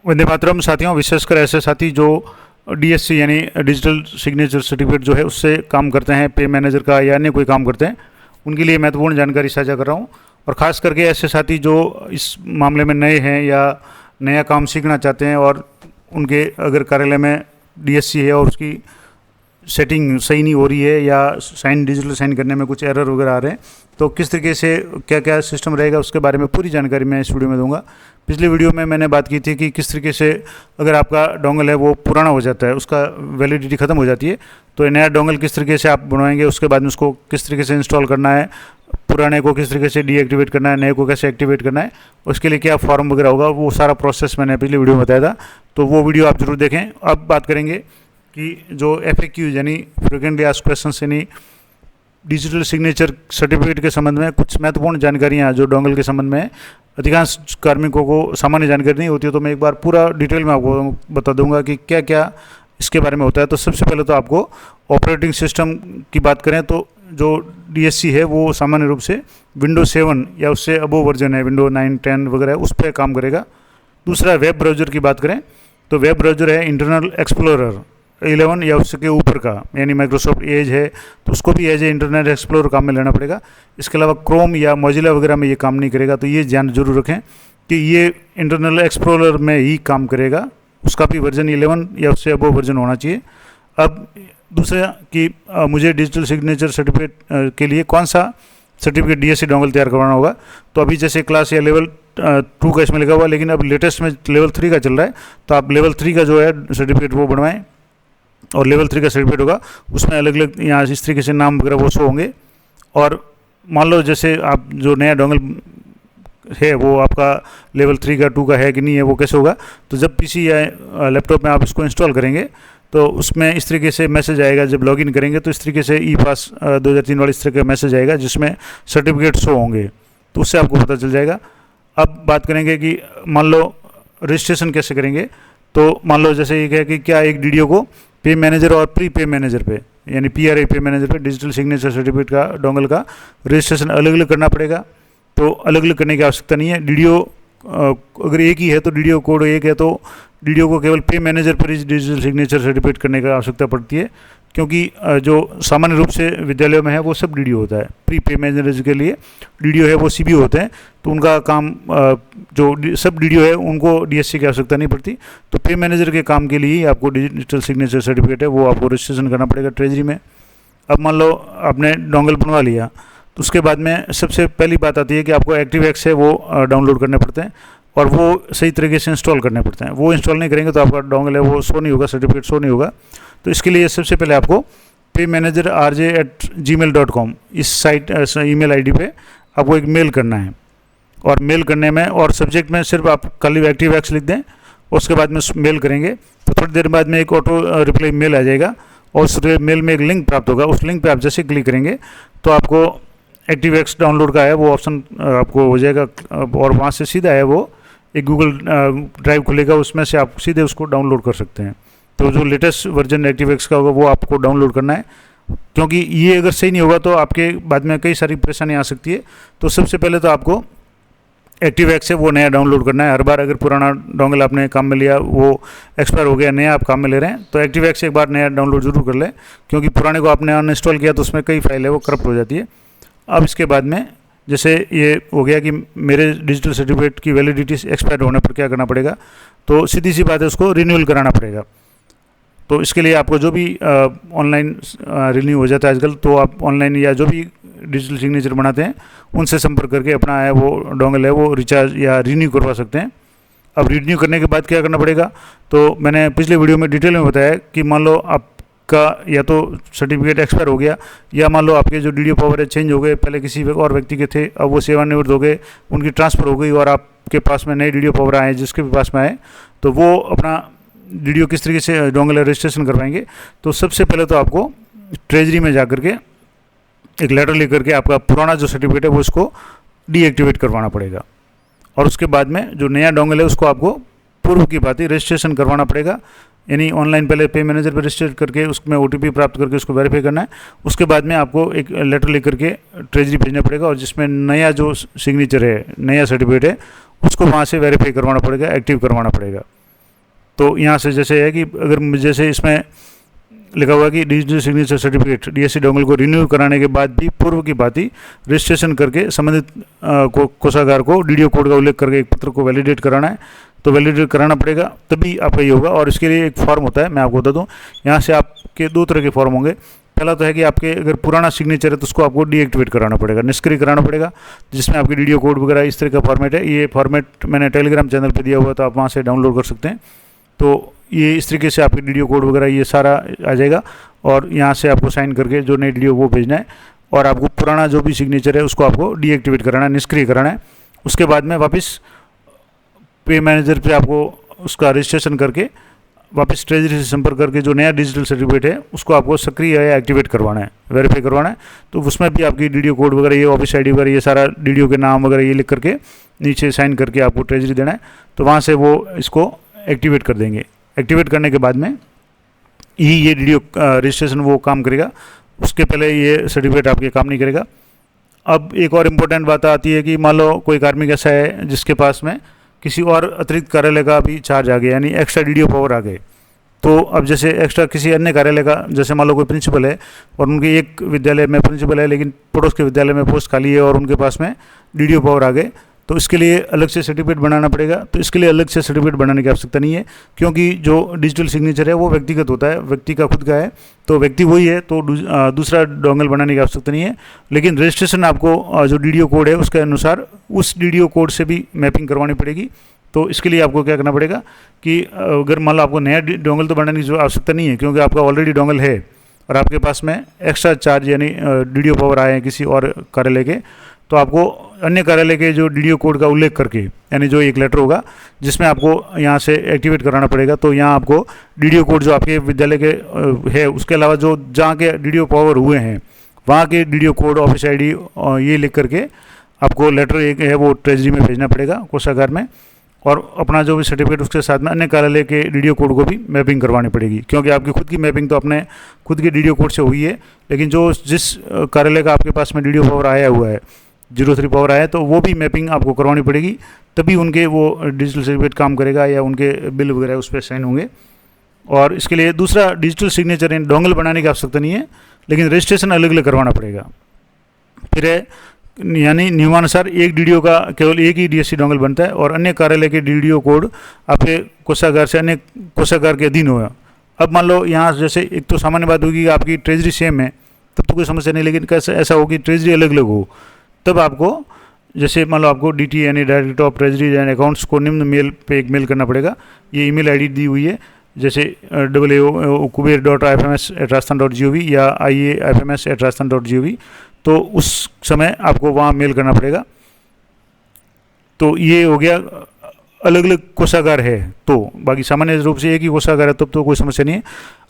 वंदे मातरम साथियों, विशेषकर ऐसे साथी जो डीएससी यानी डिजिटल सिग्नेचर सर्टिफिकेट जो है उससे काम करते हैं, पे मैनेजर का या अन्य कोई काम करते हैं, उनके लिए महत्वपूर्ण जानकारी साझा कर रहा हूँ। और ख़ास करके ऐसे साथी जो इस मामले में नए हैं या नया काम सीखना चाहते हैं और उनके अगर कार्यालय में डीएससी है और उसकी सेटिंग सही नहीं हो रही है या डिजिटल साइन करने में कुछ एरर वगैरह आ रहे हैं, तो किस तरीके से क्या क्या सिस्टम रहेगा उसके बारे में पूरी जानकारी मैं इस वीडियो में दूंगा। पिछली वीडियो में मैंने बात की थी कि किस तरीके से अगर आपका डोंगल है वो पुराना हो जाता है, उसका वैलिडिटी ख़त्म हो जाती है, तो नया डोंगल किस तरीके से आप बनवाएंगे, उसके बाद में उसको किस तरीके से इंस्टॉल करना है, पुराने को किस तरीके से डीएक्टिवेट करना है, नए को कैसे एक्टिवेट करना है, उसके लिए क्या फॉर्म वगैरह होगा, वो सारा प्रोसेस मैंने पिछली वीडियो में बताया था, तो वो वीडियो आप जरूर देखें। अब बात करेंगे कि जो FAQ यानी फ्रिक्वेंटली आस्क्ड क्वेश्चंस यानी डिजिटल सिग्नेचर सर्टिफिकेट के संबंध में कुछ महत्वपूर्ण जानकारियाँ जो डोंगल के संबंध में अधिकांश कार्मिकों को सामान्य जानकारी नहीं होती है, तो मैं एक बार पूरा डिटेल में आपको बता दूंगा कि क्या क्या इसके बारे में होता है। तो सबसे पहले तो आपको ऑपरेटिंग सिस्टम की बात करें तो जो डीएससी है वो सामान्य रूप से विंडो 7 या उससे अबोव वर्जन है, विंडो 9, 10 वगैरह उस पर काम करेगा। दूसरा, वेब ब्राउज़र की बात करें तो वेब ब्राउज़र है इंटरनल एक्सप्लोरर 11 या उसके ऊपर का, यानी माइक्रोसॉफ्ट एज है तो उसको भी एज ए इंटरनेट एक्सप्लोरर काम में लेना पड़ेगा। इसके अलावा क्रोम या मोजिला वगैरह में ये काम नहीं करेगा, तो ये ध्यान जरूर रखें कि ये इंटरनल एक्सप्लोरर में ही काम करेगा, उसका भी वर्जन 11 या उससे अबोव वर्जन होना चाहिए। अब दूसरा कि मुझे डिजिटल सिग्नेचर सर्टिफिकेट के लिए कौन सा सर्टिफिकेट डीएससी डोंगल तैयार करवाना होगा, तो अभी जैसे क्लास या लेवल 2 का इसमें लिखा हुआ, लेकिन अब लेटेस्ट में लेवल 3 का चल रहा है, तो आप लेवल 3 का जो है सर्टिफिकेट वो बनवाएं और लेवल 3 का सर्टिफिकेट होगा उसमें अलग अलग यहाँ इस तरीके से नाम वगैरह वो शो होंगे। और मान लो जैसे आप जो नया डोंगल है वो आपका लेवल 3 का 2 का है कि नहीं है, वो कैसे होगा, तो जब पीसी या लैपटॉप में आप इसको इंस्टॉल करेंगे तो उसमें इस तरीके से मैसेज आएगा, जब लॉगिन करेंगे तो इस तरीके से ई-पास 2003 वाली इस तरह का मैसेज आएगा जिसमें सर्टिफिकेट शो होंगे, तो उससे आपको पता चल जाएगा। अब बात करेंगे कि मान लो रजिस्ट्रेशन कैसे करेंगे, तो मान लो जैसे ये है कि क्या एक डीडीओ को पे मैनेजर और प्री पे मैनेजर पे यानी PRA पे मैनेजर पे डिजिटल सिग्नेचर सर्टिफिकेट का डोंगल का रजिस्ट्रेशन अलग अलग करना पड़ेगा, तो अलग अलग करने की आवश्यकता नहीं है। डीडीओ अगर एक ही है तो डीडीओ कोड एक है, तो डीडीओ को केवल पे मैनेजर पर ही डिजिटल सिग्नेचर सर्टिफिकेट करने की आवश्यकता पड़ती है, क्योंकि जो सामान्य रूप से विद्यालयों में है वो सब डीडीओ होता है। प्री पे मैनेजर के लिए डीडीओ है वो सीबीओ होते हैं, तो उनका काम जो सब डीडीओ है उनको डीएससी की आवश्यकता नहीं पड़ती। तो पे मैनेजर के काम के लिए ही आपको डिजिटल सिग्नेचर सर्टिफिकेट है वो आपको रजिस्ट्रेशन करना पड़ेगा ट्रेजरी में। अब मान लो आपने डोंगल बनवा लिया, तो उसके बाद में सबसे पहली बात आती है कि आपको एक्टिवएक्स है वो डाउनलोड करने पड़ते हैं और वो सही तरीके से इंस्टॉल करने पड़ते हैं। वो इंस्टॉल नहीं करेंगे तो आपका डोंगल है वो शो नहीं होगा, सर्टिफिकेट शो नहीं होगा। तो इसके लिए सबसे पहले आपको paymanagerrj@gmail.com इस साइट ईमेल आईडी पे आपको एक मेल करना है, और मेल करने में और सब्जेक्ट में सिर्फ आप खाली एक्टिवएक्स लिख दें, उसके बाद में मेल करेंगे तो थोड़ी देर बाद में एक ऑटो रिप्लाई मेल आ जाएगा और उस मेल में एक लिंक प्राप्त होगा। उस लिंक पे आप जैसे क्लिक करेंगे तो आपको एक्टिवएक्स डाउनलोड का है वो ऑप्शन आपको हो जाएगा, और वहाँ से सीधा है वो एक गूगल ड्राइव खुलेगा, उसमें से आप सीधे उसको डाउनलोड कर सकते हैं। तो जो लेटेस्ट वर्जन एक्टिवएक्स का होगा वो आपको डाउनलोड करना है, क्योंकि ये अगर सही नहीं होगा तो आपके बाद में कई सारी परेशानी आ सकती है। तो सबसे पहले तो आपको एक्टिवएक्स है वो नया डाउनलोड करना है। हर बार अगर पुराना डोंगल आपने काम में लिया वो एक्सपायर हो गया, नया आप काम में ले रहे हैं, तो एक्टिवएक्स एक बार नया डाउनलोड जरूर कर लें, क्योंकि पुराने को आपने अनइंस्टॉल किया तो उसमें कई फाइल है वो करप्ट हो जाती है। अब इसके बाद में जैसे ये हो गया कि मेरे डिजिटल सर्टिफिकेट की वैलिडिटी एक्सपायर होने पर क्या करना पड़ेगा, तो सीधी सी बात है उसको रिन्यूअल कराना पड़ेगा। तो इसके लिए आपको जो भी ऑनलाइन रिन्यू हो जाता है आजकल, तो आप ऑनलाइन या जो भी डिजिटल सिग्नेचर बनाते हैं उनसे संपर्क करके अपना है वो डोंगल है वो रिचार्ज या रिन्यू करवा सकते हैं। अब रिन्यू करने के बाद क्या करना पड़ेगा, तो मैंने पिछले वीडियो में डिटेल में बताया कि मान लो आपका या तो सर्टिफिकेट एक्सपायर हो गया, या मान लो आपके जो डीडीओ पावर है चेंज हो गए, पहले किसी और व्यक्ति के थे अब वो सेवानिवृत्त हो गए, उनकी ट्रांसफ़र हो गई और आपके पास में नए डीडीओ पावर आए जिसके भी पास में आए, तो वो अपना डीडीओ किस तरीके से डोंगल रजिस्ट्रेशन करवाएंगे। तो सबसे पहले तो आपको ट्रेजरी में जा करके एक लेटर लेकर के आपका पुराना जो सर्टिफिकेट है वो इसको डीएक्टिवेट करवाना पड़ेगा, और उसके बाद में जो नया डोंगल है उसको आपको पूर्व की बात ही रजिस्ट्रेशन करवाना पड़ेगा, यानी ऑनलाइन पहले पे मैनेजर पर रजिस्टर करके उसमें OTP प्राप्त करके उसको वेरीफाई करना है। उसके बाद में आपको एक लेटर लेकर के ट्रेजरी भेजना पड़ेगा, और जिसमें नया जो सिग्नेचर है नया सर्टिफिकेट है उसको वहाँ से वेरीफाई करवाना पड़ेगा, एक्टिव करवाना पड़ेगा। तो यहाँ से जैसे है कि अगर जैसे इसमें लिखा हुआ है कि digital signature certificate DSC dongle को रिन्यू कराने के बाद भी पूर्व की भांति रजिस्ट्रेशन करके संबंधित कोषागार को डीडीओ कोड का उल्लेख करके एक पत्र को वैलिडेट कराना है, तो वैलिडेट कराना पड़ेगा, तभी आपका ये होगा। और इसके लिए एक फॉर्म होता है, मैं आपको बता दूं, यहाँ से आपके 2 तरह के फॉर्म होंगे। पहला तो है कि आपके अगर पुराना सिग्नेचर है तो उसको आपको डीएक्टिवेट कराना पड़ेगा, निष्क्रिय कराना पड़ेगा, जिसमें आपकी डीडीओ कोड वगैरह इस तरह का फॉर्मेट है। ये फॉर्मेट मैंने टेलीग्राम चैनल पर दिया हुआ है, तो आप वहाँ से डाउनलोड कर सकते हैं। तो ये इस तरीके से आपकी डीडीओ कोड वगैरह ये सारा आ जाएगा, और यहाँ से आपको साइन करके जो नई डीडीओ वो भेजना है, और आपको पुराना जो भी सिग्नेचर है उसको आपको डीएक्टिवेट कराना है, निष्क्रिय कराना है। उसके बाद में वापस पे मैनेजर पे आपको उसका रजिस्ट्रेशन करके वापस ट्रेजरी से संपर्क करके जो नया डिजिटल सर्टिफिकेट है उसको आपको सक्रिय या एक्टिवेट करवाना है, वेरीफाई करवाना है। तो उसमें भी आपकी डीडीओ कोड वगैरह, ये ऑफिस आईडी वगैरह, ये सारा डीडीओ के नाम वगैरह ये लिख करके नीचे साइन करके आपको ट्रेजरी देना है, तो वहाँ से वो इसको एक्टिवेट कर देंगे। एक्टिवेट करने के बाद में ही ये डीडीओ रजिस्ट्रेशन वो काम करेगा, उसके पहले ये सर्टिफिकेट आपके काम नहीं करेगा। अब एक और इम्पोर्टेंट बात आती है कि मान लो कोई कार्मिक ऐसा है जिसके पास में किसी और अतिरिक्त कार्यालय का भी चार्ज आ गया, यानी एक्स्ट्रा डीडीओ पावर आ गए। तो अब जैसे एक्स्ट्रा किसी अन्य कार्यालय का, जैसे मान लो कोई प्रिंसिपल है और उनके एक विद्यालय में प्रिंसिपल है लेकिन पड़ोस के विद्यालय में पोस्ट खाली है और उनके पास में डीडीओ पावर आ गए, तो इसके लिए अलग से सर्टिफिकेट बनाना पड़ेगा। तो इसके लिए अलग से सर्टिफिकेट बनाने की आवश्यकता नहीं है, क्योंकि जो डिजिटल सिग्नेचर है वो व्यक्तिगत होता है, व्यक्ति का खुद का है, तो व्यक्ति वही है, तो दूसरा डोंगल बनाने की आवश्यकता नहीं है। लेकिन रजिस्ट्रेशन आपको जो डीडीओ कोड है उसके अनुसार उस डीडीओ कोड से भी मैपिंग करवानी पड़ेगी। तो इसके लिए आपको क्या करना पड़ेगा कि अगर मान लो आपको नया डोंगल तो बनाने की आवश्यकता नहीं है, क्योंकि आपका ऑलरेडी डोंगल है और आपके पास में एक्स्ट्रा चार्ज यानी डीडीओ पावर आए हैं किसी और कार्यालय के, तो आपको अन्य कार्यालय के जो डीडीओ कोड का उल्लेख करके, यानी जो एक लेटर होगा जिसमें आपको यहाँ से एक्टिवेट कराना पड़ेगा, तो यहाँ आपको डीडीओ कोड जो आपके विद्यालय के है उसके अलावा जो जहाँ के डीडीओ पावर हुए हैं वहाँ के डीडीओ कोड, ऑफिस आईडी ये लिख करके आपको लेटर एक है वो ट्रेजरी में भेजना पड़ेगा, कोषागार में, और अपना जो भी सर्टिफिकेट उसके साथ में अन्य कार्यालय के डीडीओ कोड को भी मैपिंग करवानी पड़ेगी। क्योंकि आपकी खुद की मैपिंग तो अपने खुद के डीडीओ कोड से हुई है, लेकिन जो जिस कार्यालय का आपके पास में डीडीओ पावर आया हुआ है, 03 पावर आया, तो वो भी मैपिंग आपको करवानी पड़ेगी, तभी उनके वो डिजिटल सर्टिफिकेट काम करेगा या उनके बिल वगैरह उस पर साइन होंगे। और इसके लिए दूसरा डिजिटल सिग्नेचर इन डोंगल बनाने की आवश्यकता नहीं है, लेकिन रजिस्ट्रेशन अलग अलग करवाना पड़ेगा। फिर है यानी नियमानुसार एक डीडीओ का केवल एक ही डीएससी डोंगल बनता है और अन्य कार्यालय के डीडीओ कोड आपके कोषागार से अन्य कोषागार के अधीन होगा। अब मान लो यहाँ जैसे एक तो सामान्य बात होगी कि आपकी ट्रेजरी सेम है, तब तो कोई समस्या नहीं, लेकिन कैसे ऐसा हो कि ट्रेजरी अलग अलग हो, तब आपको जैसे मान लो आपको डीटी यानी director of treasury and accounts को निम्न मेल पे एक मेल करना पड़ेगा। ये ईमेल आईडी दी हुई है, जैसे kuber.ifms@rajasthan.gov या iafms@rajasthan.gov, तो उस समय आपको वहाँ मेल करना पड़ेगा। तो ये हो गया अलग अलग कोषागार है, तो बाकी सामान्य रूप से एक ही कोषागार है तब तो कोई समस्या नहीं है।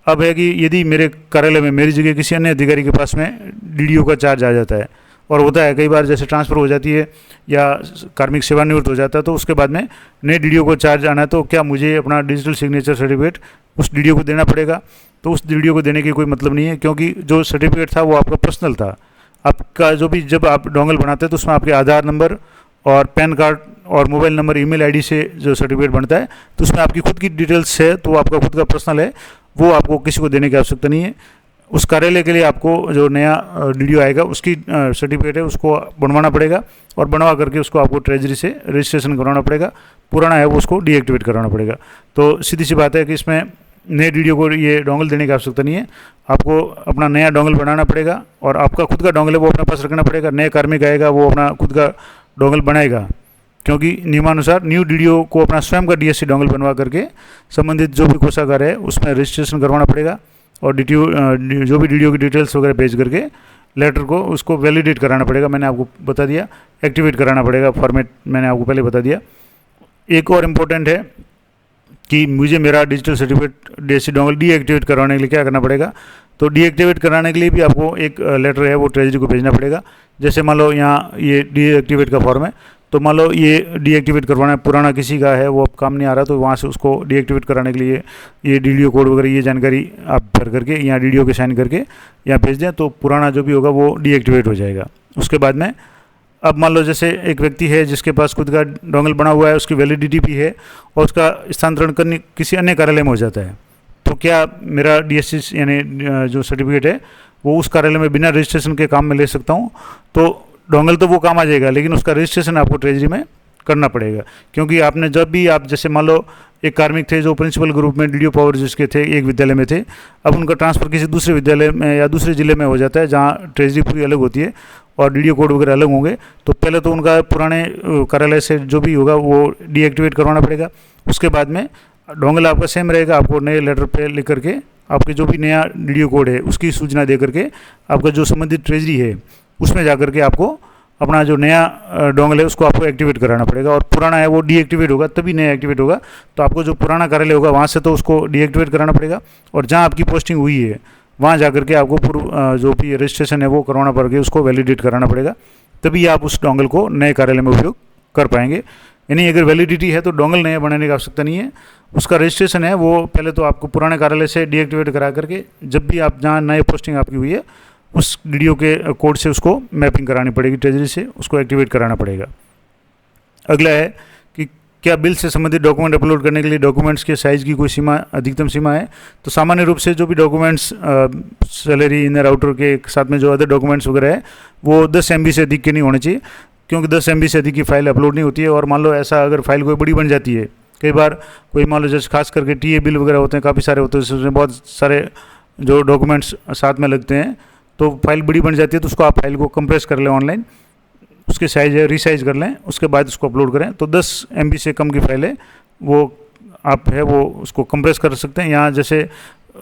अब है कि यदि मेरे कार्यालय में मेरी जगह किसी अन्य अधिकारी के पास में डीडीओ का चार्ज आ जाता है, और होता है कई बार जैसे ट्रांसफ़र हो जाती है या कार्मिक सेवानिवृत्त हो जाता है, तो उसके बाद में नए डीडीओ को चार्ज आना है, तो क्या मुझे अपना डिजिटल सिग्नेचर सर्टिफिकेट उस डीडीओ को देना पड़ेगा? तो उस डीडीओ को देने की कोई मतलब नहीं है, क्योंकि जो सर्टिफिकेट था वो आपका पर्सनल था। आपका जो भी जब आप डोंगल बनाते हैं तो उसमें आपके आधार नंबर और पैन कार्ड और मोबाइल नंबर, ईमेल आईडी से जो सर्टिफिकेट बनता है, तो उसमें आपकी खुद की डिटेल्स है, तो आपका खुद का पर्सनल है, वो आपको किसी को देने की आवश्यकता नहीं है। उस कार्यालय के लिए आपको जो नया डीडीओ आएगा उसकी सर्टिफिकेट है उसको बनवाना पड़ेगा, और बनवा करके उसको आपको ट्रेजरी से रजिस्ट्रेशन करवाना पड़ेगा। पुराना है वो उसको डीएक्टिवेट कराना पड़ेगा। तो सीधी सी बात है कि इसमें नए डीडीओ को ये डोंगल देने की आवश्यकता नहीं है, आपको अपना नया डोंगल बनाना पड़ेगा, और आपका खुद का डोंगल है वो अपने पास रखना पड़ेगा। नए कार्मिक आएगा वो अपना खुद का डोंगल बनाएगा, क्योंकि नियमानुसार न्यू डीडीओ को अपना स्वयं का डीएससी डोंगल बनवा करके संबंधित जो भी कोषागार है उसमें रजिस्ट्रेशन करवाना पड़ेगा, और डीटीओ जो भी डीडीओ की डिटेल्स वगैरह भेज करके लेटर को उसको वैलिडेट कराना पड़ेगा। मैंने आपको बता दिया, एक्टिवेट कराना पड़ेगा, फॉर्मेट मैंने आपको पहले बता दिया। एक और इम्पोर्टेंट है कि मुझे मेरा digital certificate DSC dongle deactivate करवाने के लिए क्या करना पड़ेगा। तो डीएक्टिवेट कराने के लिए भी आपको एक लेटर है वो ट्रेजरी को भेजना पड़ेगा। जैसे मान लो यहाँ ये डीएक्टिवेट का फॉर्म है, तो मान लो ये डीएक्टिवेट करवाना है, पुराना किसी का है वो अब काम नहीं आ रहा, तो वहाँ से उसको डीएक्टिवेट कराने के लिए ये डीडीओ कोड वगैरह ये जानकारी आप भर करके यहाँ डीडीओ के साइन करके यहाँ भेज दें, तो पुराना जो भी होगा वो डीएक्टिवेट हो जाएगा। उसके बाद में अब मान लो जैसे एक व्यक्ति है जिसके पास खुद का डोंगल बना हुआ है, उसकी वैलिडिटी भी है और उसका स्थानांतरण करने किसी अन्य कार्यालय में हो जाता है, तो क्या मेरा DSC यानी जो सर्टिफिकेट है वो उस कार्यालय में बिना रजिस्ट्रेशन के काम में ले सकता हूँ? तो डोंगल तो वो काम आ जाएगा, लेकिन उसका रजिस्ट्रेशन आपको ट्रेजरी में करना पड़ेगा, क्योंकि आपने जब भी आप जैसे मान लो एक कार्मिक थे जो प्रिंसिपल ग्रुप में DDO पावर जिसके थे एक विद्यालय में थे, अब उनका ट्रांसफ़र किसी दूसरे विद्यालय में या दूसरे ज़िले में हो जाता है जहाँ ट्रेजरी पूरी अलग होती है और DDO कोड वगैरह अलग होंगे, तो पहले तो उनका पुराने कार्यालय से जो भी होगा वो डीएक्टिवेट करवाना पड़ेगा। उसके बाद में डोंगल आपका सेम रहेगा, आपको नए लेटर पे लिख करके आपके जो भी नया DDO कोड है उसकी सूचना दे करके आपका जो संबंधित ट्रेजरी है उसमें जा करके आपको अपना जो नया डोंगल है उसको आपको एक्टिवेट कराना पड़ेगा, और पुराना है वो डीएक्टिवेट होगा तभी नया एक्टिवेट होगा। तो आपको जो पुराना कार्यालय होगा वहाँ से तो उसको डीएक्टिवेट कराना पड़ेगा, और जहाँ आपकी पोस्टिंग हुई है वहाँ जा करके आपको पूर्व जो भी रजिस्ट्रेशन है वो करवाना पड़ेगा, उसको वैलिडेट कराना पड़ेगा, तभी आप उस डोंगल को नए कार्यालय में उपयोग कर पाएंगे। यानी अगर वैलिडिटी है तो डोंगल नया बनाने की आवश्यकता नहीं है, उसका रजिस्ट्रेशन है वो पहले तो आपको पुराने कार्यालय से डीएक्टिवेट करा करके जब भी आप जहाँ नए पोस्टिंग आपकी हुई है उस DDO के कोड से उसको मैपिंग करानी पड़ेगी, ट्रेजरी से उसको एक्टिवेट कराना पड़ेगा। अगला है कि क्या बिल से संबंधित डॉक्यूमेंट अपलोड करने के लिए डॉक्यूमेंट्स के साइज़ की कोई सीमा, अधिकतम सीमा है? तो सामान्य रूप से जो भी डॉक्यूमेंट्स सैलरी इनर आउटर के साथ में जो अदर डॉक्यूमेंट्स वगैरह है वो 10 MB से अधिक के नहीं होने चाहिए, क्योंकि 10 MB से अधिक की फाइल अपलोड नहीं होती है। और मान लो ऐसा अगर फाइल कोई बड़ी बन जाती है, कई बार कोई मान लो जैसे खास करके TA बिल वगैरह होते हैं, काफ़ी सारे होते हैं, उसमें बहुत सारे जो डॉक्यूमेंट्स साथ में लगते हैं, तो फाइल बड़ी बन जाती है, तो उसको आप फाइल को कंप्रेस कर लें ऑनलाइन, उसके साइज है रीसाइज कर लें, उसके बाद उसको अपलोड करें। तो 10 MB से कम की फाइल है वो आप है वो उसको कंप्रेस कर सकते हैं। यहाँ जैसे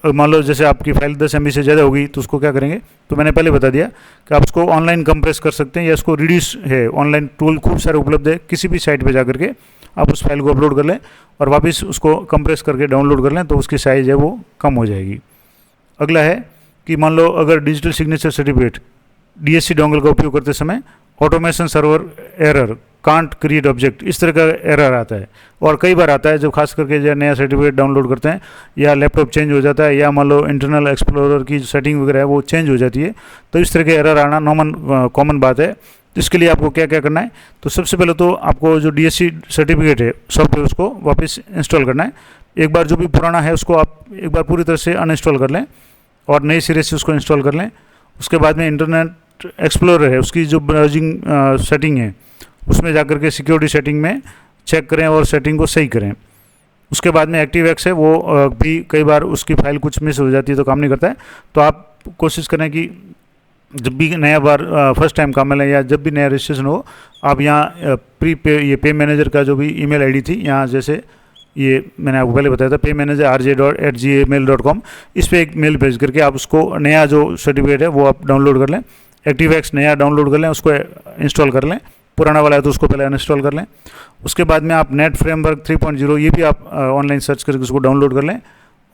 मान लो जैसे आपकी फाइल 10 MB से ज़्यादा होगी तो उसको क्या करेंगे, तो मैंने पहले बता दिया कि आप उसको ऑनलाइन कंप्रेस कर सकते हैं, या उसको रिड्यूस है ऑनलाइन टूल खूब सारे उपलब्ध है, किसी भी साइट पर जा करके आप उस फाइल को अपलोड कर लें और वापस उसको कंप्रेस करके डाउनलोड कर लें, तो उसकी साइज़ है वो कम हो जाएगी। अगला है कि मान लो अगर digital signature certificate DSC dongle का उपयोग करते समय automation server error can't create object, इस तरह का एरर आता है, और कई बार आता है जब खास करके जब नया सर्टिफिकेट डाउनलोड करते हैं या लैपटॉप चेंज हो जाता है या मान लो इंटरनल एक्सप्लोरर की सेटिंग वगैरह है वो चेंज हो जाती है, तो इस तरह के एरर आना कॉमन बात है। तो इसके लिए आपको क्या क्या करना है, तो सबसे पहले तो आपको जो DSC सर्टिफिकेट है सॉफ्टवेयर उसको वापस इंस्टॉल करना है। एक बार जो भी पुराना है उसको आप एक बार पूरी तरह से अनइंस्टॉल कर लें और नए सिरे से उसको इंस्टॉल कर लें। उसके बाद में इंटरनेट एक्सप्लोरर है उसकी जो ब्राउजिंग सेटिंग है उसमें जाकर के सिक्योरिटी सेटिंग में चेक करें और सेटिंग को सही करें। उसके बाद में एक्टिव है वो भी कई बार उसकी फाइल कुछ मिस हो जाती है तो काम नहीं करता है, तो आप कोशिश करें कि जब भी नया बार फर्स्ट टाइम काम में लें या जब भी नया रजिस्ट्रेशन हो, आप यहाँ ये पे मैनेजर का जो भी ईमेल आईडी थी, यहाँ जैसे ये मैंने आपको पहले बताया था paymanager@rj.gmail.com, इस पर एक मेल भेज करके आप उसको नया जो सर्टिफिकेट है वो आप डाउनलोड कर लें, एक्टिव नया डाउनलोड कर लें, उसको इंस्टॉल कर लें, पुराना वाला है तो उसको पहले अनइंस्टॉल कर लें। उसके बाद में आप नेट फ्रेमवर्क 3.0 ये भी आप ऑनलाइन सर्च करके उसको डाउनलोड कर लें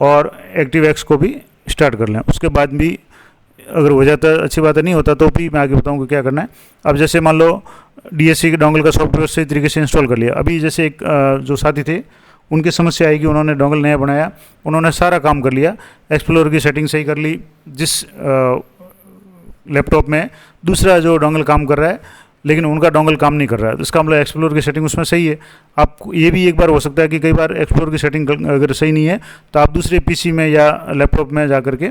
और एक्टिव को भी स्टार्ट कर लें। उसके बाद भी अगर हो जाता है अच्छी बात है, नहीं होता तो भी मैं आगे बताऊंगा क्या करना है। अब जैसे मान लो DSC के डोंगल का सॉफ्टवेयर सही तरीके से इंस्टॉल कर लिया, अभी जैसे एक जो साथी थे उनकी समस्या आई कि उन्होंने डोंगल नया बनाया, उन्होंने सारा काम कर लिया, एक्सप्लोरर की सेटिंग सही कर ली, जिस लैपटॉप में दूसरा जो डोंगल काम कर रहा है लेकिन उनका डोंगल काम नहीं कर रहा है, तो इसका मतलब एक्सप्लोरर की सेटिंग उसमें सही है। आप ये भी एक बार हो सकता है कि कई बार एक्सप्लोरर की सेटिंग अगर सही नहीं है तो आप दूसरे PC में या लैपटॉप में जा करके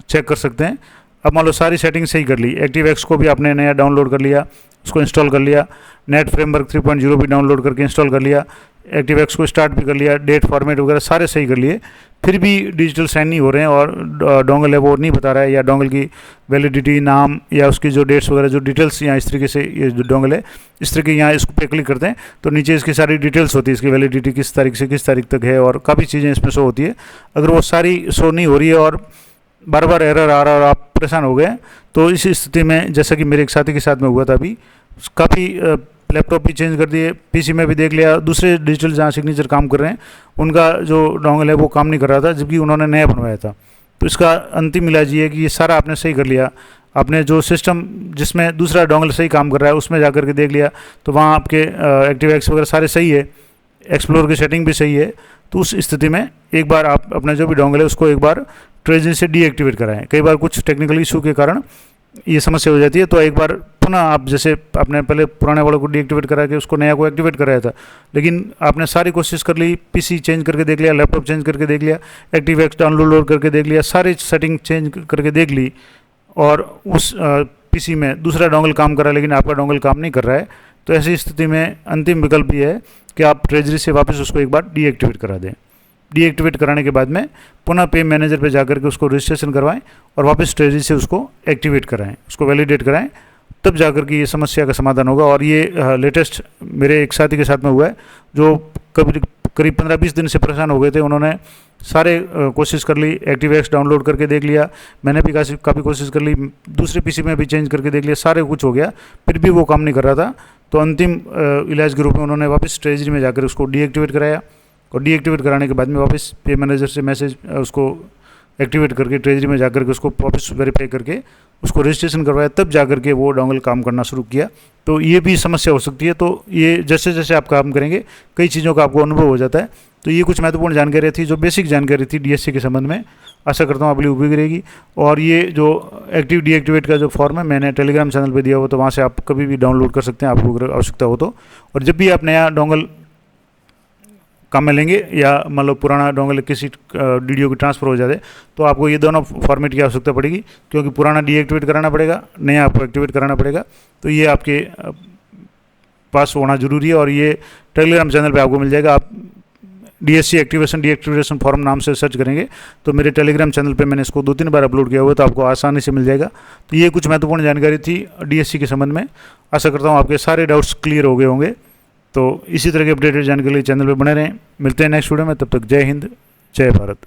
चेक कर सकते हैं। अब मान लो सारी सेटिंग सही कर ली, एक्टिव को भी आपने नया डाउनलोड कर लिया, उसको इंस्टॉल कर लिया, नेट फ्रेमवर्क 3.0 भी डाउनलोड करके इंस्टॉल कर लिया, एक्टिव को स्टार्ट भी कर लिया, डेट फॉर्मेट वगैरह सारे सही कर लिए, फिर भी डिजिटल साइन नहीं हो रहे हैं और डोंगल है वो नहीं बता रहा है, या डोंगल की वैलिडिटी नाम या उसकी जो डेट्स वगैरह जो डिटेल्स यहाँ इस तरीके से ये जो डोंगल है इस तरीके यहाँ इस पे क्लिक करते हैं तो नीचे इसकी सारी डिटेल्स होती है, इसकी वैलिडिटी किस तारीख से किस तारीख तक है और काफ़ी चीज़ें इसमें शो होती है। अगर वो सारी शो नहीं हो रही है और बार बार एरर आ रहा है और आप परेशान हो गए, तो इस स्थिति में जैसा कि मेरे एक साथी के साथ में हुआ था अभी, काफ़ी लैपटॉप भी चेंज कर दिए, PC में भी देख लिया, दूसरे डिजिटल जहाँ सिग्नेचर काम कर रहे हैं उनका जो डोंगल है वो काम नहीं कर रहा था जबकि उन्होंने नया बनवाया था। तो इसका अंतिम इलाज ये है कि ये सारा आपने सही कर लिया, आपने जो सिस्टम जिसमें दूसरा डोंगल सही काम कर रहा है उसमें जा कर के देख लिया तो वहाँ आपके एक्टिव वगैरह सारे सही है, एक्सप्लोर की सेटिंग भी सही है, तो उस स्थिति में एक बार आप अपना जो भी डोंगल है उसको एक बार ट्रेजरी से डीएक्टिवेट कराएं। कई बार कुछ टेक्निकल इशू के कारण ये समस्या हो जाती है। तो एक बार पुनः आप, जैसे आपने पहले पुराने वालों को डीएक्टिवेट करा के उसको नया को एक्टिवेट कराया था, लेकिन आपने सारी कोशिश कर ली, पीसी चेंज करके देख लिया, लैपटॉप चेंज करके देख लिया, एक्टिवेक्स डाउनलोड करके देख लिया, सारी सेटिंग चेंज करके देख ली, और उस पीसी में दूसरा डोंगल काम कर रहा है लेकिन आपका डोंगल काम नहीं कर रहा है, तो ऐसी स्थिति में अंतिम विकल्प ये है कि आप ट्रेजरी से वापस उसको एक बार डीएक्टिवेट करा दें। डीएक्टिवेट कराने के बाद में पुनः पे मैनेजर पे जाकर के उसको रजिस्ट्रेशन करवाएं और वापस ट्रेजरी से उसको एक्टिवेट कराएं, उसको वैलिडेट कराएं, तब जाकर के ये समस्या का समाधान होगा। और ये लेटेस्ट मेरे एक साथी के साथ में हुआ है, जो करीब 15-20 दिन से परेशान हो गए थे। उन्होंने सारे कोशिश कर ली, एक्टिवेक्स डाउनलोड करके देख लिया, मैंने भी काफ़ी कोशिश कर ली, दूसरे पीसी में भी चेंज करके देख लिया, सारे कुछ हो गया, फिर भी वो काम नहीं कर रहा था। तो अंतिम इलाज के रूप में उन्होंने वापस ट्रेजरी में जाकर उसको डीएक्टिवेट कराया, और डीएक्टिवेट कराने के बाद में वापस पे मैनेजर से मैसेज उसको एक्टिवेट करके ट्रेजरी में जाकर के उसको वापस वेरीफाई करके उसको रजिस्ट्रेशन करवाया, तब जाकर के वो डोंगल काम करना शुरू किया। तो ये भी समस्या हो सकती है। तो ये जैसे जैसे आप काम करेंगे कई चीज़ों का आपको अनुभव हो जाता है। तो ये कुछ महत्वपूर्ण जानकारी थी, जो बेसिक जानकारी थी डीएससी के संबंध में। आशा करता हूँ आप लिए उपयोगी रहेगी। और ये जो एक्टिव डीएक्टिवेट का जो फॉर्म है मैंने टेलीग्राम चैनल पे दिया हुआ, तो वहाँ से आप कभी भी डाउनलोड कर सकते हैं आपको अगर आवश्यकता हो तो। और जब भी आप नया डोंगल काम में लेंगे या मान लो पुराना डोंगल किसी डीडीओ की ट्रांसफ़र हो जाए, तो आपको ये दोनों फॉर्मेट की आवश्यकता पड़ेगी, क्योंकि पुराना डीएक्टिवेट कराना पड़ेगा, नया आपको एक्टिवेट कराना पड़ेगा। तो ये आपके पास होना जरूरी है, और ये टेलीग्राम चैनल पे आपको मिल जाएगा। आप डीएससी एक्टिवेशन डीएक्टिवेशन फॉर्म नाम से सर्च करेंगे तो मेरे टेलीग्राम चैनल पे मैंने इसको 2-3 बार अपलोड किया हुआ है, तो आपको आसानी से मिल जाएगा। तो ये कुछ महत्वपूर्ण जानकारी थी डीएससी के संबंध में। आशा करता हूँ आपके सारे डाउट्स क्लियर हो गए होंगे। तो इसी तरह के अपडेटेड जानकारी के लिए चैनल पर बने रहें। मिलते हैं नेक्स्ट वीडियो में, तब तक जय हिंद, जय भारत।